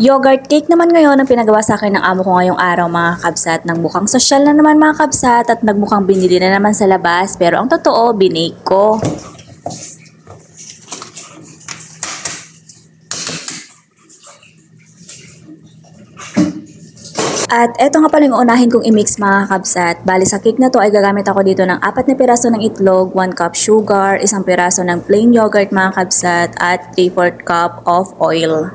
Yogurt cake naman ngayon ang pinagawa sa akin ng amo ko ngayong araw mga kabsat. Nagmukhang sosyal na naman mga kabsat at nagmukhang binili na naman sa labas, pero ang totoo, binake ko. At eto nga pala yung unahin kong i-mix mga kabsat. Bali sa cake na to ay gagamit ako dito ng 4 na piraso ng itlog, 1 cup sugar, 1 piraso ng plain yogurt mga kabsat, at 3/4 cup of oil.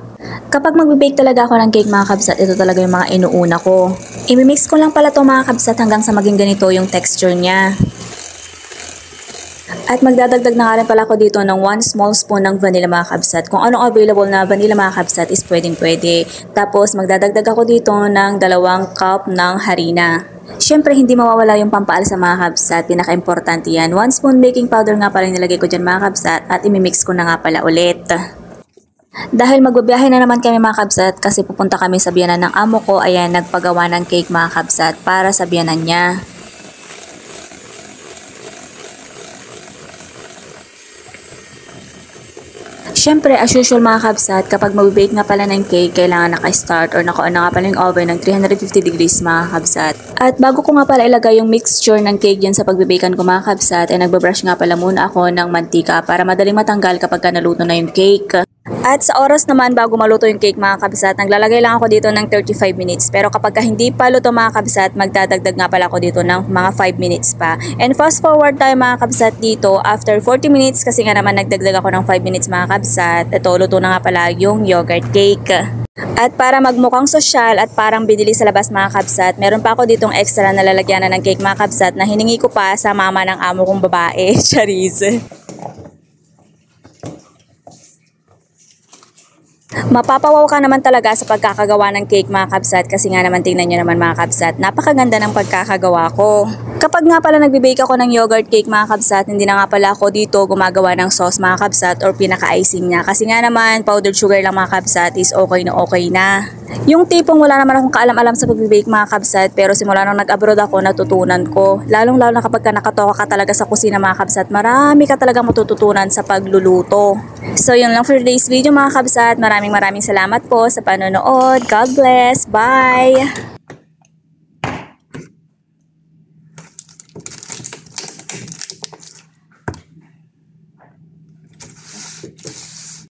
Kapag magbe-bake talaga ako ng cake mga kabsat, ito talaga yung mga inuuna ko. I-mix ko lang pala to mga kabsat hanggang sa maging ganito yung texture niya. At magdadagdag na nga rin pala ako dito ng 1 small spoon ng vanilla mga kabsat. Kung anong available na vanilla mga kabsat is pwedeng-pwede. Tapos magdadagdag ako dito ng 2 cup ng harina. Siyempre hindi mawawala yung pampaalsa mga kabsat, pinaka-importante yan. 1 spoon baking powder nga pala nilagay ko dyan mga kabsat at imimix ko na nga pala ulit. Dahil magbabiyahe na naman kami mga kabsat kasi pupunta kami sa biyanan ng amo ko, ayan nagpagawa ng cake mga kabsat para sa biyanan niya. Siyempre, as usual mga kabsat, kapag mag-bake nga pala ng cake, kailangan naka-start or naka-on na nga pala yung oven ng 350 degrees mga kabsat. At bago ko nga pala ilagay yung mixture ng cake yan sa pagbe-bakean ko mga kabsat, ay nagbabrush nga pala muna ako ng mantika para madaling matanggal kapag naluto na yung cake. At sa oras naman bago maluto yung cake mga kabsat, naglalagay lang ako dito ng 35 minutes. Pero kapag hindi pa luto mga kabsat, magdadagdag nga pala ako dito ng mga 5 minutes pa. And fast forward tayo mga kabsat dito after 40 minutes kasi nga naman nagdagdag ako ng 5 minutes mga kabsat. Ito, luto na nga pala yung yogurt cake. At para magmukhang sosyal at parang binili sa labas mga kabsat, meron pa ako ditong extra na lalagyanan ng cake mga kabsat na hiningi ko pa sa mama ng amo kong babae, Charis. Mapapawaw ka naman talaga sa pagkakagawa ng cake mga kabsat kasi nga naman tingnan nyo naman mga kabsat, napakaganda ng pagkakagawa ko. Kapag nga pala nagbe-bake ako ng yogurt cake mga kabsat, hindi na nga pala ako dito gumagawa ng sauce mga kabsat or pinaka-icing niya kasi nga naman powdered sugar lang mga kabsat is okay na. Yung tipong wala naman akong kaalam-alam sa pagbe-bake mga kabsat, pero simula nung nag-abroad ako natutunan ko. Lalong-lalo na kapag nakatoka ka talaga sa kusina mga kabsat, marami ka talaga matututunan sa pagluluto. So yun lang for today's video mga kabsat. Maraming salamat po sa panonood. God bless. Bye!